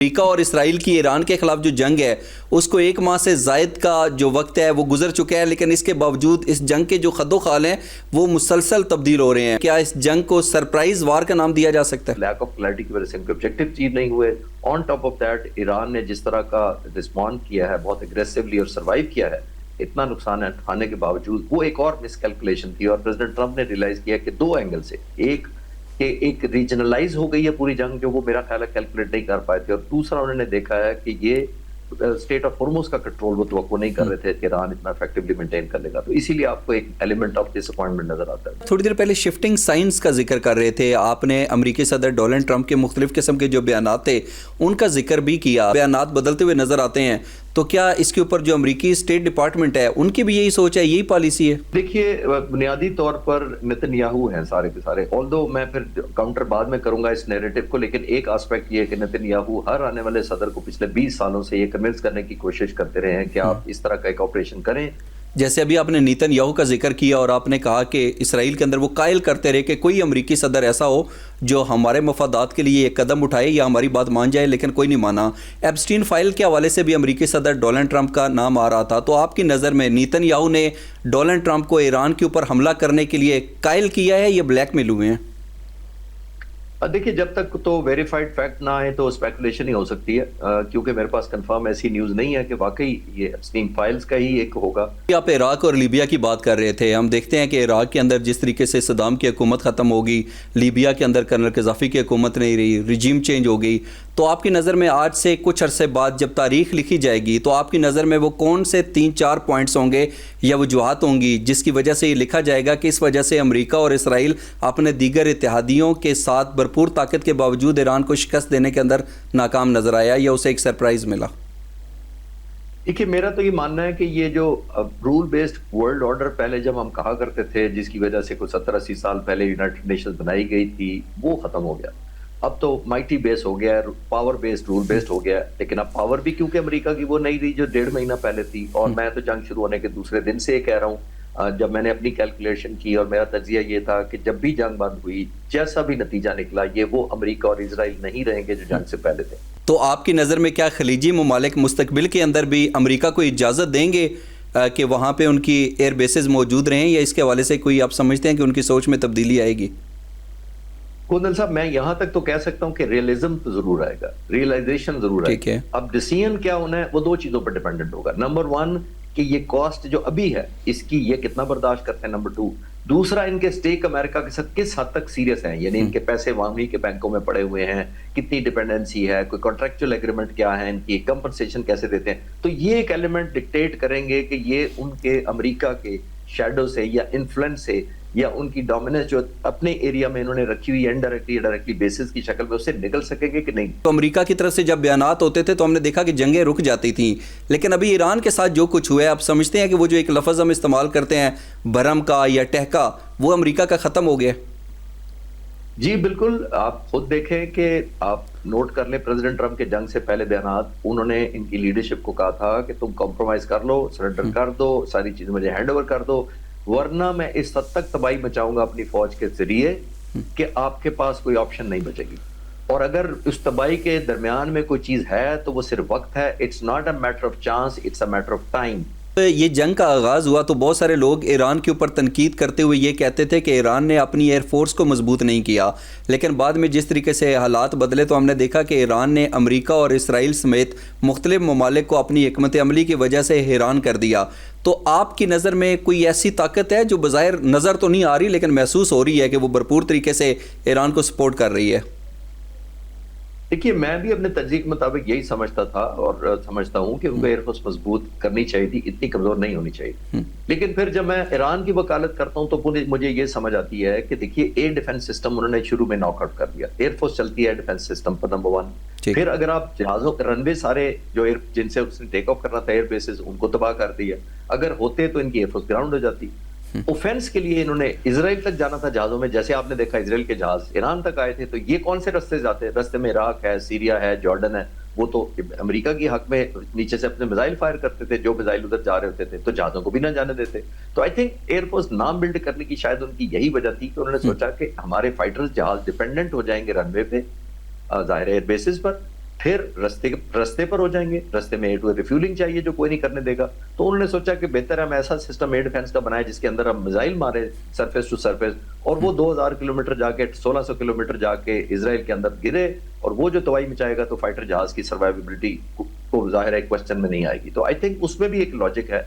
امریکہ اور اسرائیل کی ایران کے خلاف جو جنگ ہے اس کو 1 ماہ سے زائد کا جو وقت ہے وہ گزر چکا ہے، لیکن اس کے باوجود اس جنگ کے جو خد و خال ہیں وہ مسلسل تبدیل ہو رہے ہیں۔ کیا اس جنگ کو سرپرائز وار کا نام دیا جا سکتا ہے؟ لیک آف کلیئرٹی کی وجہ سے ان کے آبجیکٹو اچیو نہیں ہوئے۔ On top of that Iran نے جس طرح کا رسپونڈ کیا ہے، بہت اگریسولی اور سروائیو کیا ہے، اتنا نقصان اٹھانے کے باوجود وہ ایک اور مس کیلکولیشن تھی، اور پریزیڈنٹ ٹرمپ نے ریلائز کیا کہ 2 اینگل سے، ایک کہ ایک ریجنلائز ہو گئی ہے پوری جنگ جو وہ میرا خیال ہے کیلکولیٹ نہیں کر پائے تھے، اور دوسرا انہوں نے دیکھا ہے کہ یہ اسٹیٹ آف ہارموز کا کنٹرول وہ توقع نہیں کر رہے تھے کہ ایران اتنا افیکٹولی مینٹین کر لے گا، تو اسی لیے آپ کو ایک ایلیمنٹ آف ڈس اپوائنٹمنٹ نظر آتا ہے۔ تھوڑی دیر پہلے شفٹنگ سائنس کا ذکر کر رہے تھے آپ نے، امریکی صدر ڈونلڈ ٹرمپ کے مختلف قسم کے جو بیانات تھے ان کا ذکر بھی کیا، بیانات بدلتے ہوئے نظر آتے ہیں، تو کیا اس کے اوپر جو امریکی اسٹیٹ ڈپارٹمنٹ ہے ان کی بھی یہی سوچ ہے، یہی پالیسی ہے؟ دیکھیے بنیادی طور پر نتن یاہو ہیں سارے کے سارے، آلدو میں پھر کاؤنٹر بعد میں کروں گا اس نیریٹو کو، لیکن ایک آسپیکٹ یہ ہے کہ نتن یاہو ہر آنے والے صدر کو پچھلے 20 سالوں سے یہ کنونس کرنے کی کوشش کرتے رہے ہیں کہ آپ اس طرح کا ایک آپریشن کریں۔ جیسے ابھی آپ نے نیتن یاہو کا ذکر کیا اور آپ نے کہا کہ اسرائیل کے اندر وہ قائل کرتے رہے کہ کوئی امریکی صدر ایسا ہو جو ہمارے مفادات کے لیے ایک قدم اٹھائے یا ہماری بات مان جائے، لیکن کوئی نہیں مانا۔ ایپسٹین فائل کے حوالے سے بھی امریکی صدر ڈونلڈ ٹرمپ کا نام آ رہا تھا، تو آپ کی نظر میں نیتن یاہو نے ڈونلڈ ٹرمپ کو ایران کے اوپر حملہ کرنے کے لیے قائل کیا ہے یا بلیک میل ہوئے ہیں؟ دیکھیے جب تک تو ویریفائڈ فیکٹ نہ آئے تو اسپیکولیشن ہی ہو سکتی ہے، کیونکہ میرے پاس کنفرم ایسی نیوز نہیں ہے کہ واقعی یہ ایپسٹین فائلز کا ہی ایک ہوگا۔ آپ عراق اور لیبیا کی بات کر رہے تھے، ہم دیکھتے ہیں کہ عراق کے اندر جس طریقے سے صدام کی حکومت ختم ہوگی، لیبیا کے اندر کرنل قذافی کی حکومت نہیں رہی، رجیم چینج ہو گئی، تو آپ کی نظر میں آج سے کچھ عرصے بعد جب تاریخ لکھی جائے گی تو آپ کی نظر میں وہ کون سے 3-4 پوائنٹس ہوں گے یا وجوہات ہوں گی جس کی وجہ سے یہ لکھا جائے گا کہ اس وجہ سے امریکہ اور اسرائیل اپنے دیگر اتحادیوں کے ساتھ بھرپور طاقت کے باوجود ایران کو شکست دینے کے اندر ناکام نظر آیا یا اسے ایک سرپرائز ملا؟ دیکھیے میرا تو یہ ماننا ہے کہ یہ جو رول بیسڈ ورلڈ آرڈر پہلے جب ہم کہا کرتے تھے، جس کی وجہ سے کوئی 70-80 سال پہلے یونائٹڈ نیشنز بنائی گئی تھی، وہ ختم ہو گیا۔ اب تو مائٹی بیس ہو گیا ہے، پاور بیسڈ رول بیسڈ ہو گیا ہے، لیکن اب پاور بھی کیونکہ امریکہ کی وہ نہیں رہی جو 1.5 مہینہ پہلے تھی، اور میں تو جنگ شروع ہونے کے دوسرے دن سے یہ کہہ رہا ہوں، جب میں نے اپنی کیلکولیشن کی اور میرا تجزیہ یہ تھا کہ جب بھی جنگ بند ہوئی جیسا بھی نتیجہ نکلا، یہ وہ امریکہ اور اسرائیل نہیں رہیں گے جو جنگ سے پہلے تھے۔ تو آپ کی نظر میں کیا خلیجی ممالک مستقبل کے اندر بھی امریکہ کو اجازت دیں گے کہ وہاں پہ ان کی ایئر بیسز موجود رہیں، یا اس کے حوالے سے کوئی آپ سمجھتے ہیں کہ ان کی سوچ میں تبدیلی آئے گی؟ کونل صاحب میں یہاں تک تو کہہ سکتا ہوں کہ ریئلزم تو ضرور آئے گا، ریئلائزیشن ضرور آئے گا۔ اب ڈیسیژن کیا ہونا ہے وہ 2 چیزوں پر ڈیپینڈنٹ ہوگا۔ نمبر 1 کہ یہ کاسٹ جو ابھی ہے اس کی یہ کتنا برداشت کرتے ہیں، نمبر 2 دوسرا ان کے سٹیک امریکہ کے ساتھ کس حد تک سیریس ہیں، یعنی ان کے پیسے وہاں کے بینکوں میں پڑے ہوئے ہیں، کتنی ڈیپینڈنسی ہے، کوئی کانٹریکچوئل ایگریمنٹ کیا ہے، ان کی کمپنسیشن کیسے دیتے ہیں، تو یہ ایک ایلیمنٹ ڈکٹیٹ کریں گے کہ یہ ان کے امریکہ کے شیڈو سے یا انفلوئنس سے یا ان کی ڈومیننس جو اپنے ایریا میں انہوں نے رکھی ہوئی ہے انڈائریکٹلی بیسس کی شکل میں، اس سے نکل سکیں گے کہ نہیں۔ تو امریکہ کی طرف سے جب بیانات ہوتے تھے تو ہم نے دیکھا کہ جنگیں رک جاتی تھیں، لیکن ابھی ایران کے ساتھ جو کچھ ہوا ہے، آپ سمجھتے ہیں کہ وہ جو ایک لفظ ہم استعمال کرتے ہیں بھرم کا یا ٹہکا، وہ امریکہ کا ختم ہو گیا؟ جی بالکل، آپ خود دیکھیں کہ آپ نوٹ کر لیں پریزیڈنٹ ٹرمپ کے جنگ سے پہلے بیانات، انہوں نے ان کی لیڈرشپ کو کہا تھا کہ تم کمپرومائز کر لو، سرنڈر کر دو، ساری چیزیں مجھے ہینڈ اوور کر دو، ورنہ میں اس حد تک تباہی مچاؤں گا اپنی فوج کے ذریعے کہ آپ کے پاس کوئی آپشن نہیں بچے گی، اور اگر اس تباہی کے درمیان میں کوئی چیز ہے تو وہ صرف وقت ہے۔ It's not a matter of chance, it's a matter of time. یہ جنگ کا آغاز ہوا تو بہت سارے لوگ ایران کے اوپر تنقید کرتے ہوئے یہ کہتے تھے کہ ایران نے اپنی ایئر فورس کو مضبوط نہیں کیا، لیکن بعد میں جس طریقے سے حالات بدلے تو ہم نے دیکھا کہ ایران نے امریکہ اور اسرائیل سمیت مختلف ممالک کو اپنی حکمت عملی کی وجہ سے حیران کر دیا۔ تو آپ کی نظر میں کوئی ایسی طاقت ہے جو بظاہر نظر تو نہیں آ رہی لیکن محسوس ہو رہی ہے کہ وہ بھرپور طریقے سے ایران کو سپورٹ کر رہی ہے؟ دیکھیے میں بھی اپنے تجزیے کے مطابق یہی سمجھتا تھا اور سمجھتا ہوں کہ ان کو ایئر فورس مضبوط کرنی چاہیے تھی، اتنی کمزور نہیں ہونی چاہیے، لیکن پھر جب میں ایران کی وکالت کرتا ہوں تو مجھے یہ سمجھ آتی ہے کہ دیکھیے ایئر ڈیفنس سسٹم انہوں نے شروع میں ناک آؤٹ کر دیا، ایئر فورس چلتی ہے ڈیفنس سسٹم پر نمبر 1، پھر اگر آپ جہازوں کے رن وے سارے جو جن سے اس نے ٹیک آف کرنا تھا ایئر بیسز ان کو تباہ کر دیا، اگر ہوتے تو ان کی ایئر فورس گراؤنڈ ہو جاتی۔ اوفینس کے لیے انہوں نے اسرائیل تک جانا تھا جہازوں میں، جیسے آپ نے دیکھا اسرائیل کے جہاز ایران تک آئے تھے، تو یہ کون سے رستے جاتے ہیں؟ رستے میں عراق ہے، سیریا ہے، جارڈن ہے، وہ تو امریکہ کی حق میں نیچے سے اپنے میزائل فائر کرتے تھے، جو میزائل ادھر جا رہے ہوتے تھے تو جہازوں کو بھی نہ جانے دیتے۔ تو آئی تھنک ایئر فورس نام بلڈ کرنے کی شاید ان کی یہی وجہ تھی کہ انہوں نے سوچا کہ ہمارے فائٹرز جہاز ڈیپینڈنٹ ہو جائیں گے رن وے پہ، ظاہر ایئر بیسز پر، پھر رستے پر ہو جائیں گے, رستے میں ایئر ٹو ایئر ریفیولنگ چاہیے جو کوئی نہیں کرنے دے گا. تو انہوں نے سوچا کہ بہتر ہے ہم ایسا سسٹم ایئر ڈیفنس کا بنائے جس کے اندر ہم میزائل مارے سرفیس ٹو سرفیس, اور وہ 2000 کلومیٹر جا کے 1600 کلومیٹر جا کے اسرائیل کے اندر گرے, اور وہ جو تباہی مچائے گا تو فائٹر جہاز کی سروائیویبلٹی کو ظاہر ہے کوشچن میں نہیں آئے گی. تو آئی تھنک اس میں بھی ایک لاجک ہے.